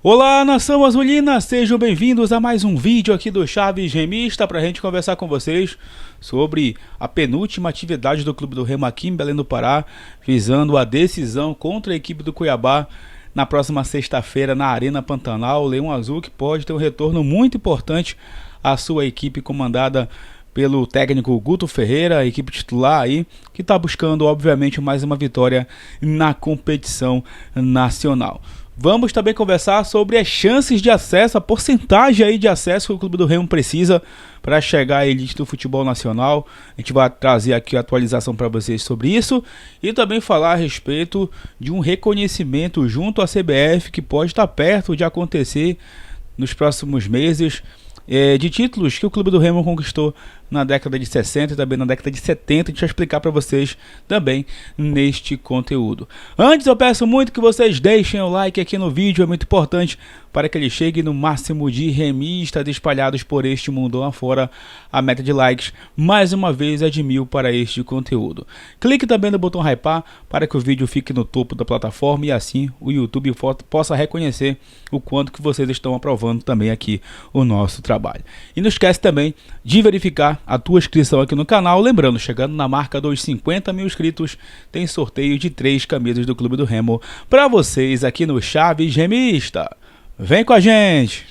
Olá, nação azulina, sejam bem-vindos a mais um vídeo aqui do Chaves Remista para a gente conversar com vocês sobre a penúltima atividade do Clube do Remo aqui em Belém do Pará, visando a decisão contra a equipe do Cuiabá na próxima sexta-feira na Arena Pantanal. O Leão Azul que pode ter um retorno muito importante à sua equipe comandada pelo técnico Guto Ferreira, a equipe titular aí, que está buscando obviamente mais uma vitória na competição nacional. Vamos também conversar sobre as chances de acesso, a porcentagem aí de acesso que o Clube do Remo precisa para chegar à elite do futebol nacional. A gente vai trazer aqui a atualização para vocês sobre isso e também falar a respeito de um reconhecimento junto à CBF que pode estar perto de acontecer nos próximos meses, de títulos que o Clube do Remo conquistou na década de 60 e também na década de 70. A gente vai explicar para vocês também neste conteúdo. Antes eu peço muito que vocês deixem o like aqui no vídeo, é muito importante para que ele chegue no máximo de remistas espalhados por este mundão afora. A meta de likes mais uma vez é de 1000 para este conteúdo. Clique também no botão hypar para que o vídeo fique no topo da plataforma e assim o YouTube possa reconhecer o quanto que vocês estão aprovando também aqui o nosso trabalho. E não esquece também de verificar a tua inscrição aqui no canal. Lembrando, chegando na marca dos 50 mil inscritos, tem sorteio de 3 camisas do Clube do Remo para vocês aqui no Chaves Remista. Vem com a gente!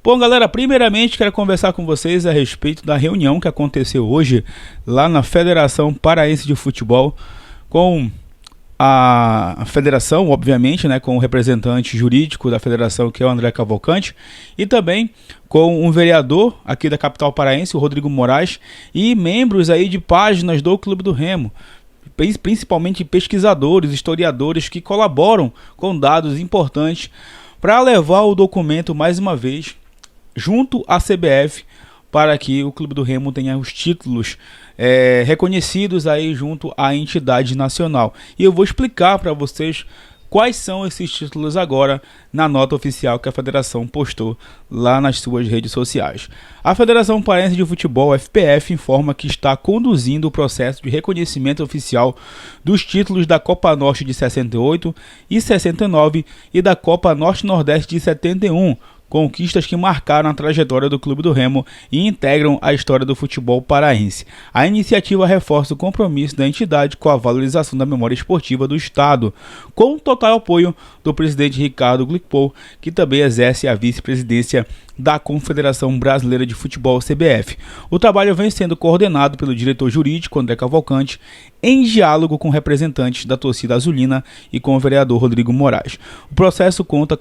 Bom, galera, primeiramente quero conversar com vocês a respeito da reunião que aconteceu hoje lá na Federação Paraense de Futebol, com a federação, obviamente, né, com o representante jurídico da federação, que é o André Cavalcante, e também com um vereador aqui da capital paraense, o Rodrigo Moraes, e membros aí de páginas do Clube do Remo, principalmente pesquisadores, historiadores que colaboram com dados importantes para levar o documento mais uma vez junto à CBF, para que o Clube do Remo tenha os títulos reconhecidos aí junto à entidade nacional. E eu vou explicar para vocês quais são esses títulos agora na nota oficial que a federação postou lá nas suas redes sociais. A Federação Paraense de Futebol, FPF, informa que está conduzindo o processo de reconhecimento oficial dos títulos da Copa Norte de 68 e 69 e da Copa Norte-Nordeste de 71, conquistas que marcaram a trajetória do Clube do Remo e integram a história do futebol paraense. A iniciativa reforça o compromisso da entidade com a valorização da memória esportiva do Estado, com o total apoio do presidente Ricardo Glickpol, que também exerce a vice-presidência da Confederação Brasileira de Futebol, CBF. O trabalho vem sendo coordenado pelo diretor jurídico André Cavalcante, em diálogo com representantes da torcida azulina e com o vereador Rodrigo Moraes. O processo conta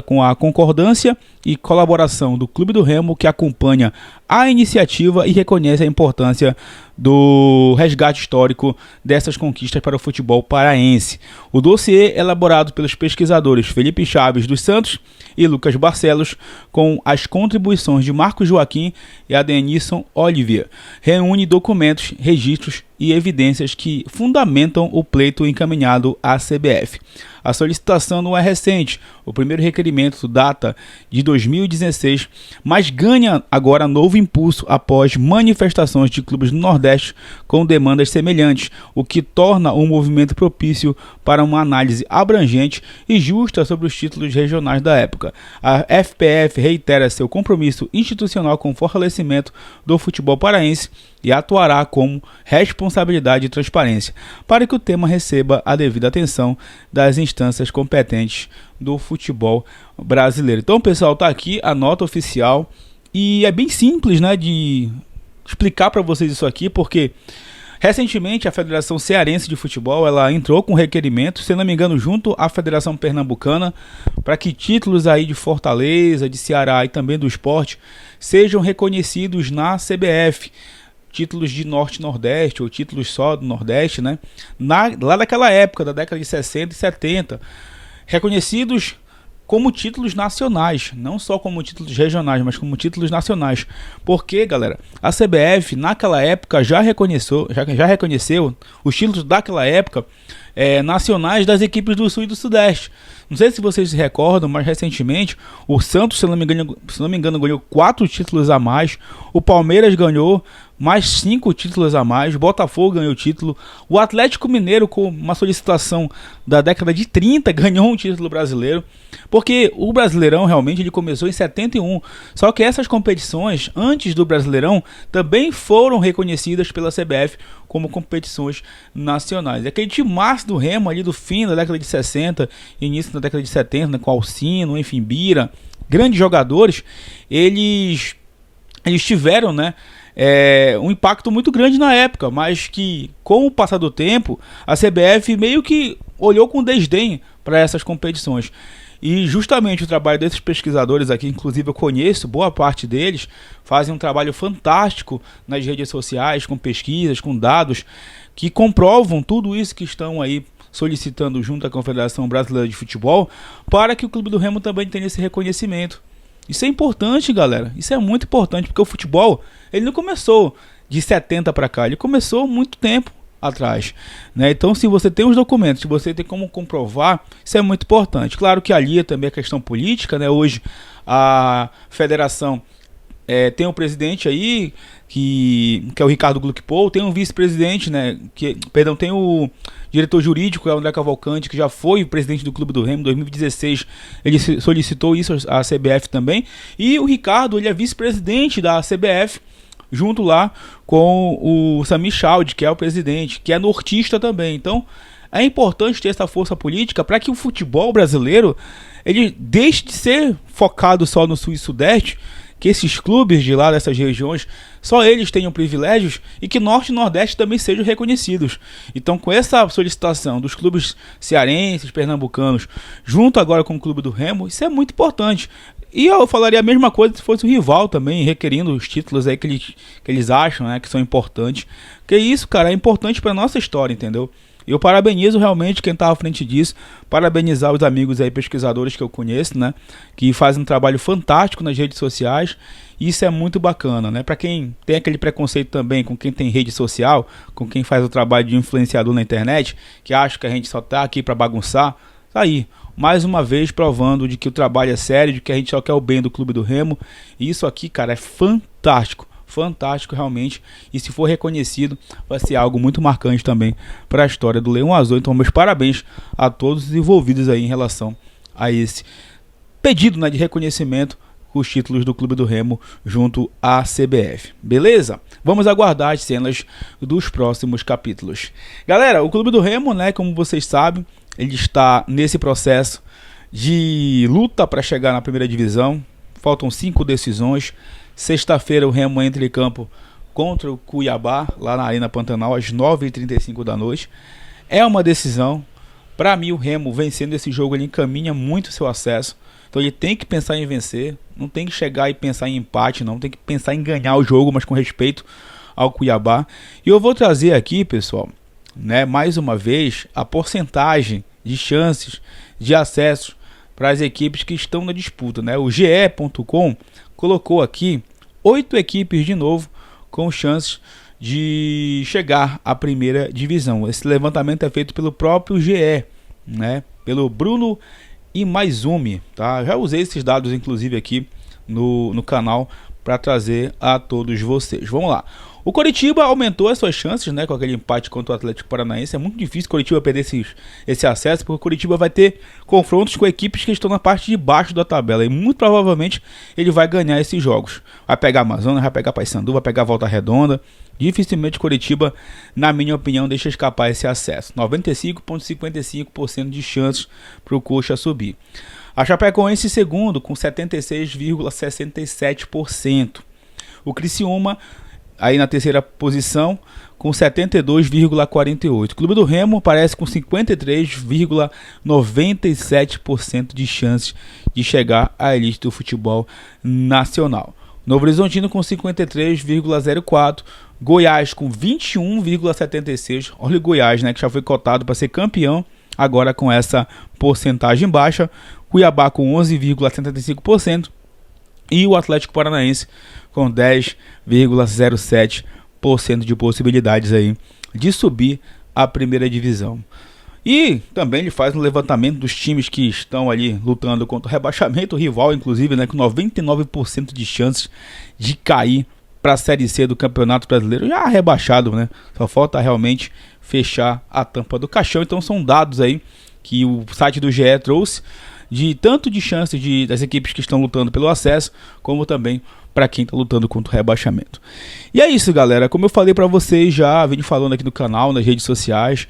com a concordância e colaboração do Clube do Remo, que acompanha a iniciativa e reconhece a importância do resgate histórico dessas conquistas para o futebol paraense. O dossiê, elaborado pelos pesquisadores Felipe Chaves dos Santos e Lucas Barcelos, com as contribuições de Marcos Joaquim e Adenilson Olivier, reúne documentos, registros e evidências que fundamentam o pleito encaminhado à CBF. A solicitação não é recente, o primeiro requerimento data de 2016, mas ganha agora novo impulso após manifestações de clubes do Nordeste com demandas semelhantes, o que torna o movimento propício para uma análise abrangente e justa sobre os títulos regionais da época. A FPF reitera seu compromisso institucional com o fortalecimento do futebol paraense e atuará com responsabilidade e transparência para que o tema receba a devida atenção das instâncias competentes do futebol brasileiro. Então, pessoal, tá aqui a nota oficial e é bem simples, né, de explicar para vocês isso aqui, porque recentemente a Federação Cearense de Futebol ela entrou com requerimento, se não me engano, junto à Federação Pernambucana, para que títulos aí de Fortaleza, de Ceará e também do Sport sejam reconhecidos na CBF. Títulos de Norte-Nordeste ou títulos só do Nordeste, né? Lá daquela época, da década de 60 e 70, reconhecidos como títulos nacionais, não só como títulos regionais, mas como títulos nacionais. Porque, galera, a CBF naquela época já reconheceu os títulos daquela época nacionais das equipes do Sul e do Sudeste. Não sei se vocês se recordam, mas recentemente o Santos, se não me engano, ganhou 4 títulos a mais. O Palmeiras ganhou mais 5 títulos a mais. O Botafogo ganhou título. O Atlético Mineiro, com uma solicitação da década de 30, ganhou um título brasileiro. Porque o Brasileirão realmente ele começou em 71. Só que essas competições, antes do Brasileirão, também foram reconhecidas pela CBF como competições nacionais. Aquele timaço do Remo ali do fim da década de 60, início da década de 70, né, com Alcino, enfim, Bira, grandes jogadores, eles tiveram, né, um impacto muito grande na época, mas que com o passar do tempo, a CBF meio que olhou com desdém para essas competições. E justamente o trabalho desses pesquisadores aqui, inclusive eu conheço boa parte deles, fazem um trabalho fantástico nas redes sociais, com pesquisas, com dados, que comprovam tudo isso que estão aí solicitando junto à Confederação Brasileira de Futebol, para que o Clube do Remo também tenha esse reconhecimento. Isso é importante, galera, isso é muito importante, porque o futebol, ele não começou de 70 para cá, ele começou muito tempo atrás, né? Então, se você tem os documentos, se você tem como comprovar, isso é muito importante. Claro que ali também a questão política, né? Hoje a federação tem um presidente aí que é o Ricardo Gluckpol, tem um vice-presidente, né? Tem o diretor jurídico, é o André Cavalcante, que já foi o presidente do Clube do Remo em 2016. Ele solicitou isso à CBF também. E o Ricardo, ele é vice-presidente da CBF, junto lá com o Sami Chaldi, que é o presidente, que é nortista também. Então, é importante ter essa força política para que o futebol brasileiro ele deixe de ser focado só no Sul e Sudeste, que esses clubes de lá, dessas regiões, só eles tenham privilégios e que Norte e Nordeste também sejam reconhecidos. Então, com essa solicitação dos clubes cearenses, pernambucanos, junto agora com o Clube do Remo, isso é muito importante. E eu falaria a mesma coisa se fosse o rival também, requerindo os títulos aí que eles acham, né, que são importantes. Porque isso, cara, é importante para nossa história, entendeu? Eu parabenizo realmente quem está à frente disso, parabenizar os amigos aí, pesquisadores que eu conheço, né, que fazem um trabalho fantástico nas redes sociais. Isso é muito bacana, né? Para quem tem aquele preconceito também com quem tem rede social, com quem faz o trabalho de influenciador na internet, que acha que a gente só tá aqui para bagunçar, tá aí. Mais uma vez provando de que o trabalho é sério, de que a gente só quer o bem do Clube do Remo. E isso aqui, cara, é fantástico. Fantástico realmente. E se for reconhecido, vai ser algo muito marcante também para a história do Leão Azul. Então, meus parabéns a todos os envolvidos aí em relação a esse pedido, né, de reconhecimento com os títulos do Clube do Remo junto à CBF. Beleza? Vamos aguardar as cenas dos próximos capítulos. Galera, o Clube do Remo, né, como vocês sabem, ele está nesse processo de luta para chegar na primeira divisão. Faltam 5 decisões. Sexta-feira o Remo entra em campo contra o Cuiabá, lá na Arena Pantanal, às 9h35 da noite. É uma decisão. Para mim, o Remo, vencendo esse jogo, ele encaminha muito seu acesso. Então ele tem que pensar em vencer. Não tem que chegar e pensar em empate, não. Tem que pensar em ganhar o jogo, mas com respeito ao Cuiabá. E eu vou trazer aqui, pessoal, né, mais uma vez, a porcentagem de chances de acesso para as equipes que estão na disputa, né? O GE.com colocou aqui 8 equipes de novo com chances de chegar à primeira divisão. Esse levantamento é feito pelo próprio GE, né? Pelo Bruno Imaizumi, tá? Já usei esses dados inclusive aqui no canal para trazer a todos vocês. Vamos lá. O Coritiba aumentou as suas chances, né, com aquele empate contra o Atlético Paranaense. É muito difícil o Coritiba perder esse acesso, porque o Coritiba vai ter confrontos com equipes que estão na parte de baixo da tabela. E muito provavelmente ele vai ganhar esses jogos. Vai pegar Amazonas, vai pegar Paysandu, vai pegar Volta Redonda. Dificilmente o Coritiba, na minha opinião, deixa escapar esse acesso. 95,55% de chances para o Coxa subir. A Chapecoense em segundo, com 76,67%. O Criciúma aí na terceira posição com 72,48%. O Clube do Remo aparece com 53,97% de chances de chegar à elite do futebol nacional. Novo Horizontino com 53,04%. Goiás com 21,76%. Olha o Goiás, né, que já foi cotado para ser campeão, agora com essa porcentagem baixa. Cuiabá com 11,75% e o Atlético Paranaense com 10,07% de possibilidades aí de subir a primeira divisão. E também ele faz um levantamento dos times que estão ali lutando contra o rebaixamento, o rival inclusive, né, com 99% de chances de cair para a Série C do Campeonato Brasileiro, já rebaixado, né? Só falta realmente fechar a tampa do caixão. Então são dados aí que o site do GE trouxe de tanto de chances das equipes que estão lutando pelo acesso, como também para quem está lutando contra o rebaixamento. E é isso, galera. Como eu falei para vocês já, venho falando aqui no canal, nas redes sociais,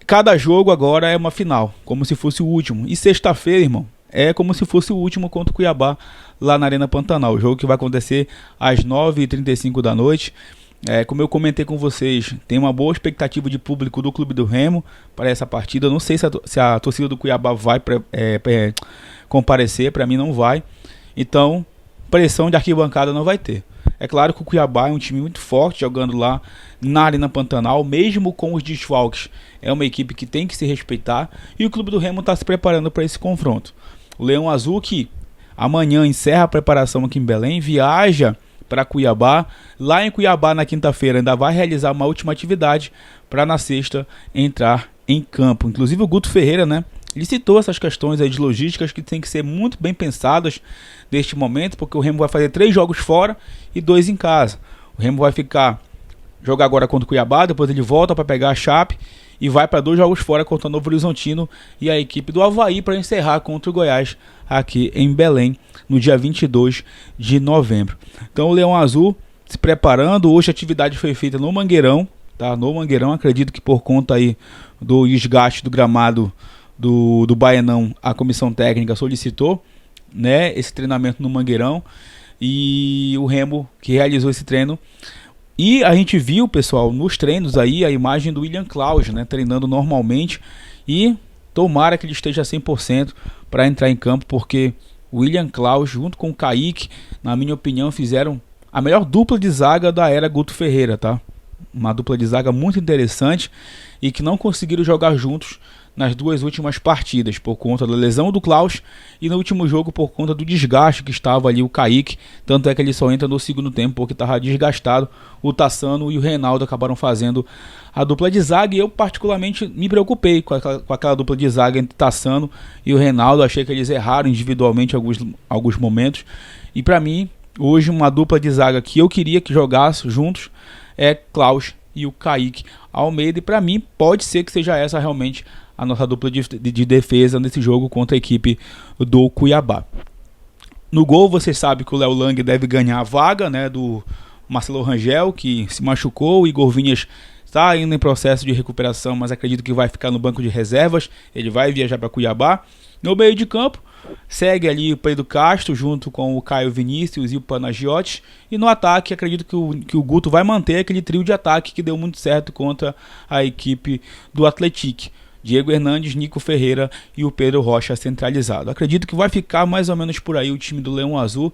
cada jogo agora é uma final, como se fosse o último. E sexta-feira, irmão, é como se fosse o último contra o Cuiabá lá na Arena Pantanal. O jogo que vai acontecer às 9h35 da noite. Como eu comentei com vocês, tem uma boa expectativa de público do Clube do Remo para essa partida. Eu não sei se a torcida do Cuiabá vai comparecer, para mim não vai. Então, pressão de arquibancada não vai ter. É claro que o Cuiabá é um time muito forte, jogando lá na Arena Pantanal, mesmo com os desfalques. É uma equipe que tem que se respeitar e o Clube do Remo está se preparando para esse confronto. O Leão Azul, que amanhã encerra a preparação aqui em Belém, viaja para Cuiabá. Lá em Cuiabá, na quinta-feira, ainda vai realizar uma última atividade para na sexta entrar em campo. Inclusive o Guto Ferreira, né? Ele citou essas questões aí de logísticas que tem que ser muito bem pensadas neste momento, porque o Remo vai fazer 3 jogos fora e 2 em casa. O Remo vai jogar agora contra o Cuiabá, depois ele volta para pegar a Chape e vai para 2 jogos fora contra o Novo Horizontino e a equipe do Avaí para encerrar contra o Goiás aqui em Belém no dia 22 de novembro. Então o Leão Azul se preparando. Hoje a atividade foi feita no Mangueirão, tá? No Mangueirão, acredito que por conta aí do desgaste do gramado do Baianão, a comissão técnica solicitou, né, esse treinamento no Mangueirão, e o Remo que realizou esse treino. E a gente viu, pessoal, nos treinos aí a imagem do William Claus, né, treinando normalmente, e tomara que ele esteja 100% para entrar em campo, porque o William Claus junto com o Kaique, na minha opinião, fizeram a melhor dupla de zaga da era Guto Ferreira, tá? Uma dupla de zaga muito interessante e que não conseguiram jogar juntos nas 2 últimas partidas, por conta da lesão do Claus e no último jogo por conta do desgaste que estava ali o Kaique. Tanto é que ele só entra no segundo tempo porque estava desgastado. O Tassano e o Reinaldo acabaram fazendo a dupla de zaga e eu particularmente me preocupei com aquela dupla de zaga entre Tassano e o Reinaldo. Achei que eles erraram individualmente em alguns momentos, e para mim hoje uma dupla de zaga que eu queria que jogasse juntos é Claus e o Kaique Almeida, e para mim pode ser que seja essa realmente a nossa dupla de defesa nesse jogo contra a equipe do Cuiabá. No gol, você sabe que o Léo Lang deve ganhar a vaga, né, do Marcelo Rangel, que se machucou. O Igor Vinhas está ainda em processo de recuperação, mas acredito que vai ficar no banco de reservas. Ele vai viajar para Cuiabá. No meio de campo, segue ali o Pedro Castro junto com o Caio Vinícius e o Panagiotti. E no ataque, acredito que o Guto vai manter aquele trio de ataque que deu muito certo contra a equipe do Atlético. Diego Hernandes, Nico Ferreira e o Pedro Rocha centralizado. Acredito que vai ficar mais ou menos por aí o time do Leão Azul,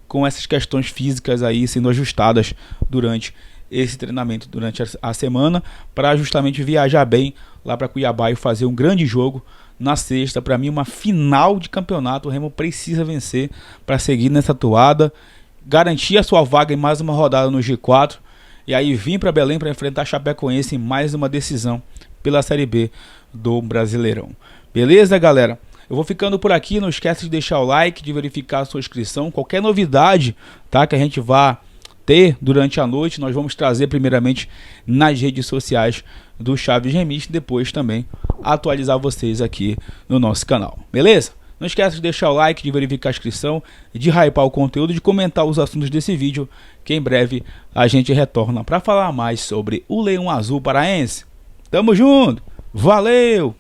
com essas questões físicas aí sendo ajustadas durante esse treinamento, durante a semana, para justamente viajar bem lá para Cuiabá e fazer um grande jogo na sexta. Para mim, uma final de campeonato. O Remo precisa vencer para seguir nessa toada, garantir a sua vaga em mais uma rodada no G4 e aí vir para Belém para enfrentar a Chapecoense em mais uma decisão pela Série B do Brasileirão. Beleza, galera? Eu vou ficando por aqui. Não esquece de deixar o like, de verificar a sua inscrição. Qualquer novidade, tá, que a gente vá ter durante a noite, nós vamos trazer primeiramente nas redes sociais do Chaves Remix, depois também atualizar vocês aqui no nosso canal. Beleza? Não esquece de deixar o like, de verificar a inscrição, de hypar o conteúdo, de comentar os assuntos desse vídeo, que em breve a gente retorna para falar mais sobre o Leão Azul Paraense. Tamo junto! Valeu!